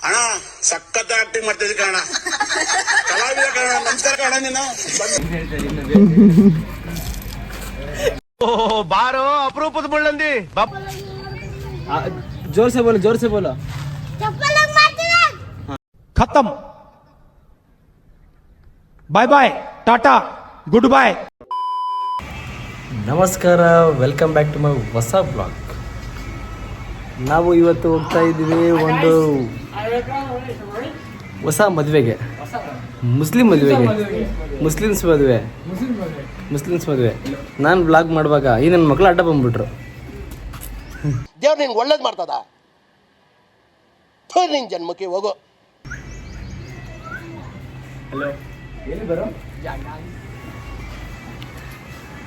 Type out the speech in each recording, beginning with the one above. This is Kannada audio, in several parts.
ಅಣ್ಣ ಸಖತ್ ಆಕ್ಟಿಂಗ್ ಮಾಡ್ತಿದ್ದೆ ಕಣ, ಕಲಾವಿದ ಕಣ. ನಮಸ್ಕಾರ ಕಣ ನೀನು. ಬಾರೋ ಅಪರೂಪದ ಮುಳ್ಳಂದಿ. जोर से बोलो. खत्म. Bye bye, tata, good bye. ನಮಸ್ಕಾರ, ವೆಲ್ಕಮ್ ಬ್ಯಾಕ್ ಟು ಮೈ ಹೊಸ ಬ್ಲಾಗ್. ನಾವು ಇವತ್ತು ಹೋಗ್ತಾ ಇದ್ದೀವಿ ಒಂದು ಹೊಸ ಮದುವೆಗೆ, ಮುಸ್ಲಿಮ್ಸ್ ಮದುವೆ. ನಾನು ಬ್ಲಾಗ್ ಮಾಡುವಾಗ ಈ ನನ್ನ ಮಕ್ಕಳು ಅಡ್ಡ ಬಂದ್ಬಿಟ್ರು. ದೇವ್ರು ನಿನ್ಗೆ ಒಳ್ಳೇದು ಮಾಡ್ತದ, ನಿನ್ ಜನ್ಮಕ್ಕೆ ಹೋಗೋ.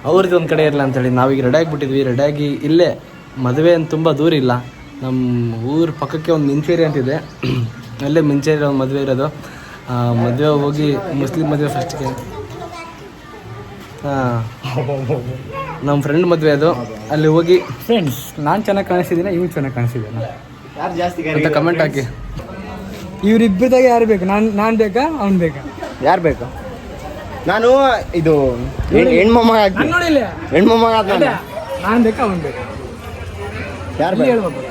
ಅವ್ರದ್ದು ಒಂದು ಕಡೆ ಇರಲ್ಲ ಅಂತೇಳಿ ನಾವೀಗ ರೆಡಿ ಆಗಿಬಿಟ್ಟಿದ್ವಿ. ರೆಡಿಯಾಗಿ ಇಲ್ಲೇ ಮದುವೆ ಅಂತ ತುಂಬ ದೂರ ಇಲ್ಲ, ನಮ್ಮ ಊರ ಪಕ್ಕಕ್ಕೆ ಒಂದು ಮಿಂಚೇರಿ ಅಂತಿದೆ, ಅಲ್ಲೇ ಮಿಂಚೇರಿ ಒಂದು ಮದುವೆ ಇರೋದು. ಮದುವೆ ಹೋಗಿ ಮುಸ್ಲಿಂ ಮದುವೆ ಫಸ್ಟ್ಗೆ. ನಮ್ಮ ಫ್ರೆಂಡ್ ಮದುವೆ ಅದು. ಅಲ್ಲಿ ಹೋಗಿ ಫ್ರೆಂಡ್ಸ್, ನಾನು ಚೆನ್ನಾಗಿ ಕಾಣಿಸ್ತಿದ್ದೀನಿ, ಇವ್ರು ಚೆನ್ನಾಗಿ ಕಾಣಿಸ್ತಿದ್ದಾನೆ ಅಂತ ಕಮೆಂಟ್ ಹಾಕಿ. ಇವ್ರಿಬ್ಬರದಾಗ ಯಾರು ಬೇಕು? ನಾನು ಬೇಕಾ ಅವ್ನು ಬೇಕಾ? ಯಾರು ಬೇಕು? ನಾನು ಇದು ಹೆಣ್ಮಮ್ಮ ಆಗ್ತೀನಿ. ನೋಡಿಲ್ಲ, ಹೆಣ್ಮಮ್ಮ ನಾನು ಬೇಕಾ ಅವ್ನು ಬೇಕಾ? ಯಾರು ಬೇಕು? ಹೇಳ್ಬೇಕು.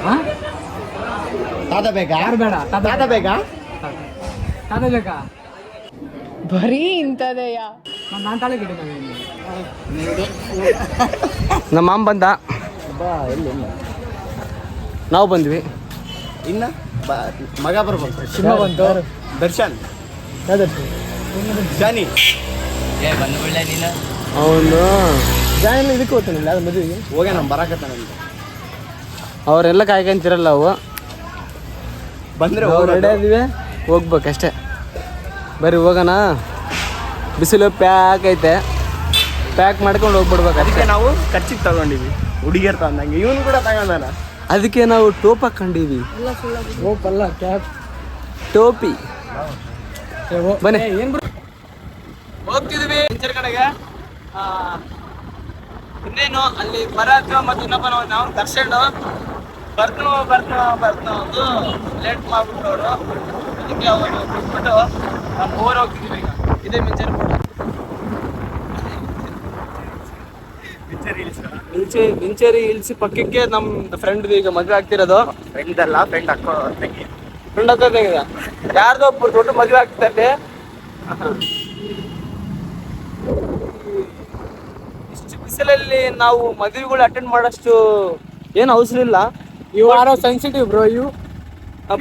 ತಾತ ಬೇಕಾ? ಯಾರು ಬೇಡ? ತಾತ ಬೇಕಾ? ತಾತ ಬೇಕಾ? ಬರೀ ಇಂಥದೆಯ. ನಾನು ತಾಳೆ ಗಿಟ್ಟಿದ್ದಾನೆ. ನಮ್ಮ ಮಾಮ ಬಂದ, ನಾವು ಬಂದ್ವಿ. ಇನ್ನ ಮಗ ಬರ್ಬೇಕು. ಸಿಂಹ ಬಂತು. ದರ್ಶನ್ ಜಾನಿ ಅವನು ಜಾನಿ ಇದಕ್ಕೆ ಹೋಗ್ತಾನಿಲ್ಲ ಅದು ಮದುವೆಗೆ ಹೋಗಿ ನಮ್ಮ ಬರಾಕತ್ತಾನ. ಅವರೆಲ್ಲ ಕಾಯ್ಕೊಂತಿರಲ್ಲ, ಅವು ಬಂದರೆ ರೆಡಿ ಆದಿವಿ, ಹೋಗ್ಬೇಕಷ್ಟೇ. ಬರೀ ಹೋಗೋಣ. ಬಿಸಿಲು ಪ್ಯಾಕ್ ಐತೆ, ಪ್ಯಾಕ್ ಮಾಡ್ಕೊಂಡು ಹೋಗ್ಬಿಡ್ಬೇಕು. ಅದಕ್ಕೆ ನಾವು ಖರ್ಚಿಗೆ ತಗೊಂಡಿವಿ, ಹುಡುಗಿಯರ್ ತಂದಂಗೆ. ಇವನು ಕೂಡ ತಗೊಂಡಾನ. ಅದಕ್ಕೆ ನಾವು ಟೋಪ್ ಹಾಕೊಂಡಿವಿ. ಹೋಗಲ್ಲ, ಕ್ಯಾಪ್, ಟೋಪಿ. ಬನ್ನಿ, ಏನು ಹೋಗ್ತಿದ್ವಿ ಇಂಚರ್ ಕಡೆಗೆ. ಇನ್ನೇನು ಅಲ್ಲಿ ಬರತ್ತು ಮತ್ತು ಇನ್ನೊಬ್ಬ ನಾವು ಕರ್ಸ್ಕೊಂಡು ಬರ್ತು ಒಂದು ಲೇಟ್ ಮಾಡ್ಬಿಟ್ಟು ಅವರು. ಅದಕ್ಕೆ ಅವರು ಬಿಟ್ಬಿಟ್ಟು ನಾವು ಊರು ಹೋಗ್ತಿದ್ವಿ. ಈಗ ಇದೇ ಮಿಂಚರ್ ಮಿಂಚೇರಿ ಹಿಲ್ಸ್ ಪಕ್ಕಕ್ಕೆ ನಮ್ಮ ಫ್ರೆಂಡ್ ಈಗ ಮದುವೆ ಆಗ್ತಿರೋದು. ಫ್ರೆಂಡ್ ಅಲ್ಲ, ಫ್ರೆಂಡ್ ಫ್ರೆಂಡ್ ಆಗ್ತದೆ. ಯಾರ್ದೋ ಒಬ್ಬರು ದೊಡ್ಡ ಮದುವೆ ಆಗ್ತದೆ. ಇಷ್ಟು ಬಿಸಿಲಲ್ಲಿ ನಾವು ಮದುವೆಗಳು ಅಟೆಂಡ್ ಮಾಡೋಷ್ಟು ಏನು ಅವಸರ ಇಲ್ಲ. You are sensitive bro, you.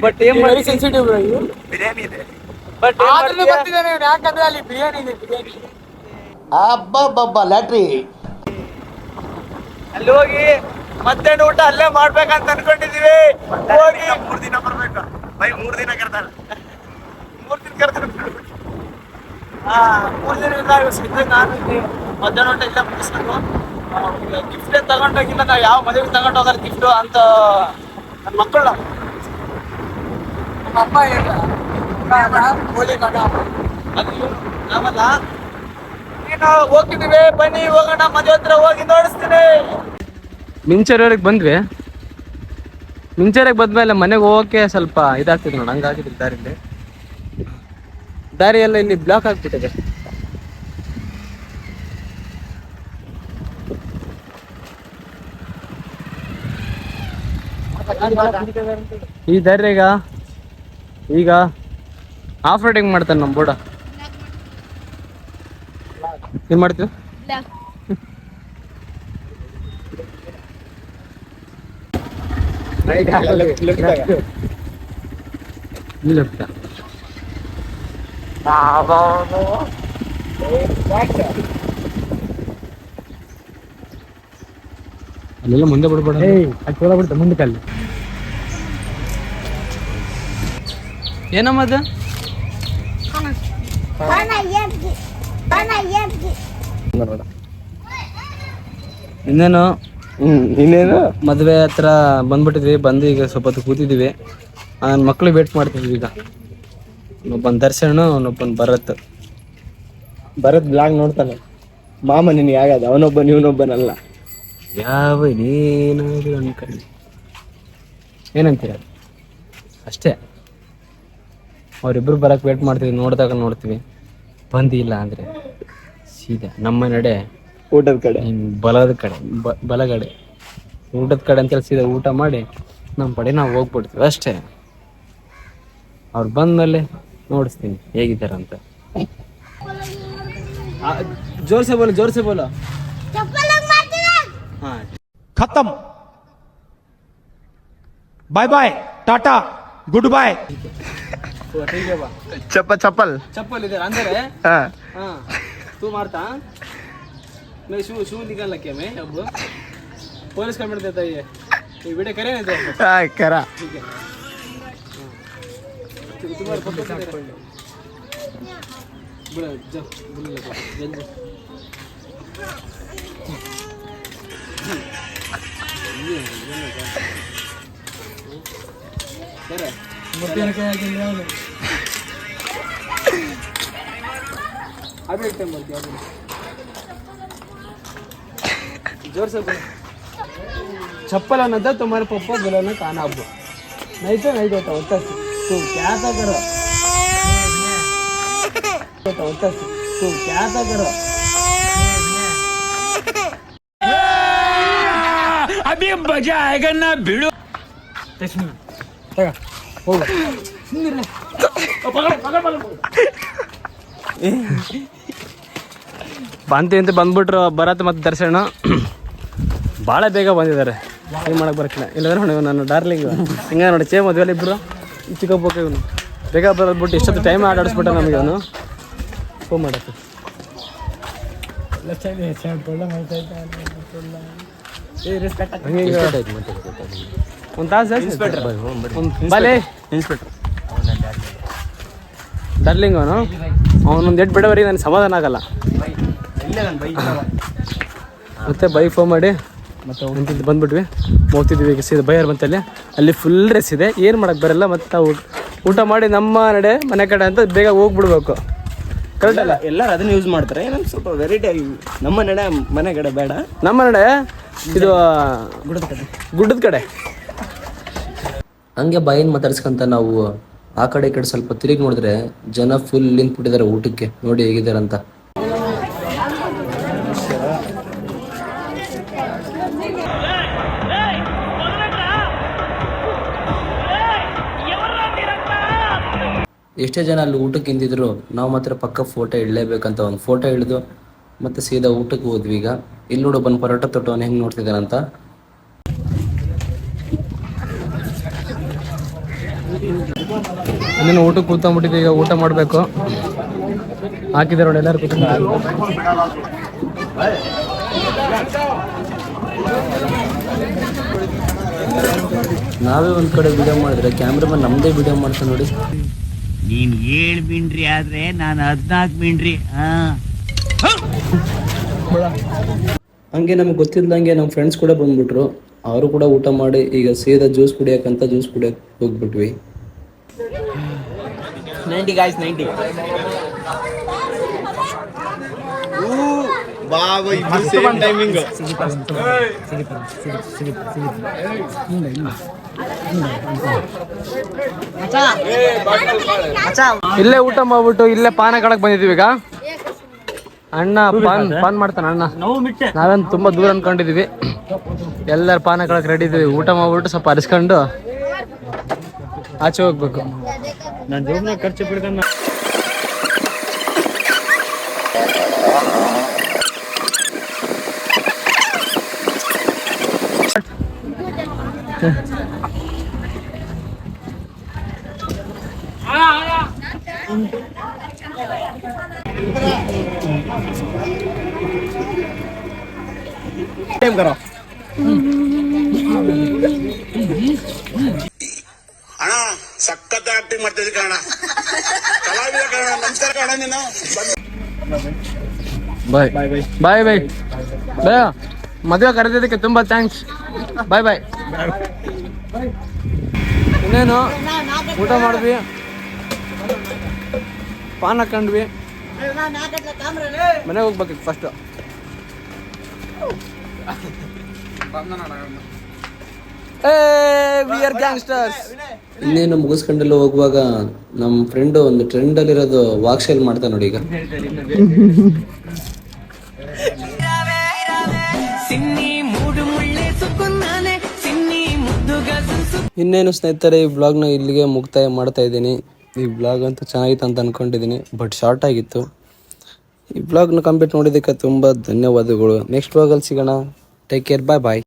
But ಏನ್ ಮಾಡಿ ಸೆನ್ಸಿಟಿವ್ ಬ್ರೋ, ಯು. ಬಿರಿಯಾನಿ ಇದೆ. ಬಟ್ ಬರ್ತಿದ್ದಾನೆ ಯಾಕಂದ್ರೆ ಅಲ್ಲಿ ಬಿರಿಯಾನಿ ಇದೆ. ಬಿರಿಯಾನಿ ಅಬ್ಬಬ್ಬಬ್ಬ ಲ್ಯಾಟ್ರಿ. ಅಲ್ಲಿ ಹೋಗಿ ಮತ್ತೆ ಊಟ ಅಲ್ಲೇ ಮಾಡ್ಬೇಕಂತ ಅನ್ಕೊಂಡಿದೀವಿ. ಹೋಗಿ 3 ದಿನ ಬರ್ಬೇಕು. 3 ದಿನ ಕರ್ತಾರ. 3 ದಿನ ಕರ್ತಾರೆ. 3 ದಿನದಿಂದ ನಾನು ಮಧ್ಯಾಹ್ನ ಊಟ ಇಲ್ಲ ಮುಗಿಸ್ಬೇಕು. ಗಿಫ್ಟ್ ತಗೊಂಡೋಗಿಲ್ಲ, ನಾವು ಯಾವ ಮದುವೆಗೆ ತಗೊಂಡೋಗಲ್ಲ ಗಿಫ್ಟು ಅಂತ ನನ್ನ ಮಕ್ಕಳ. ನಮ್ಮ ಅಪ್ಪ ಹೇಳ ಹೋಲಿ ಮಗ ಅದು ನಾವಲ್ಲ, ನೀನು ಹೋಗ್ತಿದ್ದೀವಿ, ಬನ್ನಿ ಹೋಗೋಣ, ಮದುವೆ ಹತ್ರ ಹೋಗಿ ನೋಡಿಸ್ತೀನಿ. ಮಿಂಚೇರಿಯವ್ರಿಗೆ ಬಂದ್ವಿ. ಮಿಂಚೇರಿಗೆ ಬಂದ್ಮೇಲೆ ಮನೆಗೆ ಹೋಗೋಕೆ ಸ್ವಲ್ಪ ಇದಾಗ್ತಿದೆ ನೋಡಿ, ಹಂಗಾಗಿದ್ರು ದಾರಿ ಎಲ್ಲ ಇಲ್ಲಿ ಬ್ಲಾಕ್ ಆಗ್ಬಿಟ್ಟಿದೆ. ಈ ದಾರಿಯಾಗ ಈಗ ಆಫ್ ರೈಡಿಂಗ್ ಮಾಡ್ತಾನೆ ನಮ್ಮ ಬೋಡ. ಏನ್ ಮಾಡ್ತೀವಿ? ಅಲ್ಲೆಲ್ಲ ಮುಂದೆ ಬಿಡ್ಬೇಡ, ಬಿಡ್ತ ಮುಂದಕ್ಕೆ. ಅಲ್ಲಿ ಏನಮ್ಮದ? ಇನ್ನೇನು ಮದುವೆ ಹತ್ರ ಬಂದ್ಬಿಟ್ಟಿದ್ವಿ. ಬಂದು ಈಗ ಸ್ವಲ್ಪ ಹೊತ್ತು ಕೂತಿದ್ದೀವಿ. ನನ್ನ ಮಕ್ಳಿಗೆ ವೇಟ್ ಮಾಡ್ತಿದ್ವಿ. ಈಗ ಒಬ್ಬನ ದರ್ಶನ, ಅವನೊಬ್ಬನ ಭರತ್ ಬ್ಲಾಗ್ ನೋಡ್ತಾನೆ. ಮಾಮ ನಿನ್ಗೆ ಆಗದ, ಅವನೊಬ್ಬ ಇವನೊಬ್ಬನಲ್ಲ. ಯಾವ ಏನಾದ್ರು ಅನ್ಕೊಳ್ಳಿ. ಏನಂತೀರ? ಅಷ್ಟೇ. ಅವರಿಬ್ಬರು ಬರಕ್ಕೆ ವೇಟ್ ಮಾಡ್ತೀವಿ, ನೋಡಿದಾಗ ನೋಡ್ತೀವಿ. ಬಂದಿಲ್ಲ ಅಂದರೆ ಸೀದಾ ನಮ್ಮ ನಡೆ ಊಟದ ಕಡೆ. ಬಲದ ಕಡೆ ಬಲಗಡೆ ಊಟದ ಕಡೆ ಅಂತೇಳಿ ಸೀದಾ ಊಟ ಮಾಡಿ ನಮ್ಮ ಪಡೆ ನಾವು ಹೋಗ್ಬಿಡ್ತೀವಿ ಅಷ್ಟೇ. ಅವ್ರು ಬಂದಮೇಲೆ ನೋಡಿಸ್ತೀನಿ ಹೇಗಿದ್ದಾರಂತ. ಜೋರ್ಸೆ ಬೋಲು ಹಾಂ. खत्म. Bye bye tata good bye. ಚಪ್ಪಲ್ चप्पल इधर अंदर है. ಹಾ. हाँ तू मारता. मैं शू निकाल लगे मैं अब पुलिस कंप्लेंट देता है ये वीडियो करे ना ಕರ ठीक है. तुम्हारे पक्का बोला जाओ बोल लगा जल्दी. करे अभी एक टाइम बोल दिया जोर से बोलो. चप्पल ಅನ್ನದ तुम्हारे पप्पा बोला ना काना अब नहीं तो नहीं होता होता तू क्या था करो होता तू क्या था करो अभी मजा आएगा ना भिड़ो. ಹೋಗು. ಬಂತಿ ಅಂತ ಬಂದ್ಬಿಟ್ರು ಭರತ್ ಮತ್ತು ದರ್ಶನ ಭಾಳ ಬೇಗ ಬಂದಿದ್ದಾರೆ. ಏನು ಮಾಡಕ್ಕೆ ಬರಕ್ಕಿಲ್ಲ. ಇಲ್ಲದ್ರೆ ನೋಡಿ ನನ್ನ ಡಾರ್ಲಿಂಗ್ ಹಿಂಗೆ ನೋಡಿ ಚೇ ಮದುವೆಲ್ಲ ಇಬ್ಬರು ಚಿಕ್ಕಪ್ಪ ಇವನು ಬೇಗ ಬರೋದ್ಬಿಟ್ಟು ಎಷ್ಟೊತ್ತು ಟೈಮ್ ಆಡಾಡಿಸ್ಬಿಟ್ಟ ನಮಗೆ ಅವನು ಫೋನ್ ಮಾಡಕ್ಕೆ. ಒಂದು ತಾಸು ಬಾಲೆ ಇನ್ಸ್ಪೆಕ್ಟರ್ ಡಾರ್ಲಿಂಗ್ ಅವನೊಂದು ಎಟ್ಟು ಬಿಡೋವರೆಗೆ ನನಗೆ ಸಮಾಧಾನ ಆಗಲ್ಲ. ಮತ್ತೆ ಬೈ ಫೋನ್ ಮಾಡಿ ಮತ್ತೆ ನಿಂತಿದ್ದು ಬಂದ್ಬಿಟ್ವಿ. ಹೋಗ್ತಿದ್ವಿ ಈಗ ಸೀದಾ ಬೈಯರ್ ಬಂತಲ್ಲಿ ಅಲ್ಲಿ ಫುಲ್ ರೆಸ್ ಇದೆ, ಏನು ಮಾಡಕ್ಕೆ ಬರಲ್ಲ. ಮತ್ತು ನಾವು ಊಟ ಮಾಡಿ ನಮ್ಮ ನಡೆ ಮನೆ ಕಡೆ ಅಂತ ಬೇಗ ಹೋಗ್ಬಿಡ್ಬೇಕು. ಕರೆಕ್ಟ್ ಅಲ್ಲ? ಎಲ್ಲರೂ ಅದನ್ನ ಯೂಸ್ ಮಾಡ್ತಾರೆ. ಏನಂತ ಸ್ವಲ್ಪ ವೆರೈಟಿ ಆಗಿ ನಮ್ಮ ನಡೆ ಮನೆ ಕಡೆ ಬೇಡ, ನಮ್ಮ ನಡೆ ಇದು ಗುಡ್ಡದ ಕಡೆ. ಹಂಗೆ ಬಾಯಿನ ಮಾತಾಡ್ಸ್ಕೊಂತ ನಾವು ಆ ಕಡೆ ಈ ಕಡೆ ಸ್ವಲ್ಪ ತಿರುಗಿ ನೋಡಿದ್ರೆ ಜನ ಫುಲ್ ನಿಂತ್ಬಿಟ್ಟಿದ್ದಾರೆ ಊಟಕ್ಕೆ. ನೋಡಿ ಹೇಗಿದ್ದಾರೆ ಅಂತ. ಎಷ್ಟೇ ಜನ ಅಲ್ಲಿ ಊಟಕ್ಕೆ ಹಿಂದಿದ್ರು ನಾವು ಮಾತ್ರ ಪಕ್ಕ ಫೋಟೋ ಇಡಲೇಬೇಕಂತ ಒಂದು ಫೋಟೋ ಹಿಡಿದು ಮತ್ತೆ ಸೀದಾ ಊಟಕ್ಕೆ ಹೋದ್ವಿ. ಈಗ ಇಲ್ಲಿ ನೋಡು ಬಂದು ಪರೋಟ ತೊಟ್ಟವನು ಹೆಂಗೆ ನೋಡ್ತಿದ್ದಾನಂತ. ಇನ್ನೇನು ಊಟಕ್ಕೆ ಕೂತ್ಕೊಂಡ್ಬಿಟ್ಟಿದ್ವಿ. ಈಗ ಊಟ ಮಾಡಬೇಕು. ಹಾಕಿದ್ದಾರೆ ನೋಡಿ ಎಲ್ಲರೂ ಕೂತ್ಕೊಂಡು. ನಾವೇ ಒಂದು ಕಡೆ ವಿಡಿಯೋ ಮಾಡಿದ್ರೆ ಕ್ಯಾಮ್ರಾಮನ್ ನಮ್ಮದೇ ವಿಡಿಯೋ ಮಾಡ್ತಾನೆ ನೋಡಿ. ನೀನ್ 7 ಮೀನ್ರಿ ಆದ್ರೆ ನಾನು 14 ಮೀನ್ರಿ. ಹಂಗೆ ನಮ್ಗೆ ಗೊತ್ತಿಲ್ಲದಂಗೆ ನಮ್ಮ ಫ್ರೆಂಡ್ಸ್ ಕೂಡ ಬಂದ್ಬಿಟ್ರು. ಅವರು ಕೂಡ ಊಟ ಮಾಡಿ ಈಗ ಸೀದಾ ಜ್ಯೂಸ್ ಕುಡಿಯೋಕ್ಕಂತ ಜ್ಯೂಸ್ ಕುಡಿಯೋಕೆ ಹೋಗ್ಬಿಟ್ವಿ. 90 guys 90. ಬಾಬಾ ಇದು ಸೇಮ್ ಟೈಮಿಂಗ್. ಇಲ್ಲೇ ಊಟ ಮಾಡ್ಬಿಟ್ಟು ಇಲ್ಲೇ ಪಾನ ಕಡಕ್ ಬಂದಿದ್ದೀವಿ. ಈಗ ಅಣ್ಣ ಪಾನ್ ಮಾಡ್ತಾನ ಅಣ್ಣ. ನಾವೇನು ತುಂಬಾ ದೂರ ಅನ್ಕೊಂಡಿದೀವಿ. ಎಲ್ಲರೂ ಪಾನ ಕಡಕ್ ರೆಡಿ ಇದೀವಿ. ಊಟ ಮಾಡ್ಬಿಟ್ಟು ಸ್ವಲ್ಪ ಅರಿಸ್ಕೊಂಡು ಆಚೆ ಹೋಗ್ಬೇಕು. ನಾನು ಜೋಬ್ನಾಗ ಖರ್ಚು ಬಿಡ್ಕೊಂಡು ಟೈಮ್ ಕರೋ ಅಣ್ಣ ಸಖತ್ ಆಕ್ಟಿಂಗ್ ಮಾಡ್ತಿದ್ದೆ ಕಣ, ಕಲಾವಿದ ಕಣ. ನಮಸ್ಕಾರ ಕಣ ನೀನು. ಬಾಯ್ ಬಾಯ್ ಬಾಯ್ ಬಾಯ್ ಬಾಯ್. ಮದುವೆ ಕರೆದಿದ್ದಕ್ಕೆ ತುಂಬಾ ಥ್ಯಾಂಕ್ಸ್. ಬಾಯ್ ಬಾಯ್. ಇನ್ನೇನು ಊಟ ಮಾಡಿದ್ವಿ, ಪಾನ್ ಹಾಕೊಂಡ್ವಿ, ಮನೆಗೆ ಹೋಗ್ಬೇಕು ಫಸ್ಟ್. We are gangsters. ಇನ್ನೇನು ಮುಗಿಸ್ಕೊಂಡೆಲ್ಲ ಹೋಗುವಾಗ ನಮ್ಮ ಫ್ರೆಂಡ್ ಒಂದು ಟ್ರೆಂಡ್ ಅಲ್ಲಿರೋದು ವಾಕ್ ಶೈಲ್ ಮಾಡ್ತಾ ನೋಡಿ ಈಗ. ಇನ್ನೇನು ಸ್ನೇಹಿತರೆ, ಈ ಬ್ಲಾಗ್ನ ಇಲ್ಲಿಗೆ ಮುಕ್ತಾಯ ಮಾಡ್ತಾ ಇದ್ದೀನಿ. ಈ ಬ್ಲಾಗ್ ಅಂತೂ ಚೆನ್ನಾಗಿತ್ತು ಅಂತ ಅನ್ಕೊಂಡಿದ್ದೀನಿ, ಬಟ್ ಶಾರ್ಟ್ ಆಗಿತ್ತು. ಈ ಬ್ಲಾಗ್ನ ಕಂಪ್ಲೀಟ್ ನೋಡಿದ್ದಕ್ಕೆ ತುಂಬ ಧನ್ಯವಾದಗಳು. ನೆಕ್ಸ್ಟ್ ಬ್ಲಾಗಲ್ಲಿ ಸಿಗೋಣ. ಟೇಕ್ ಕೇರ್, ಬಾಯ್ ಬಾಯ್.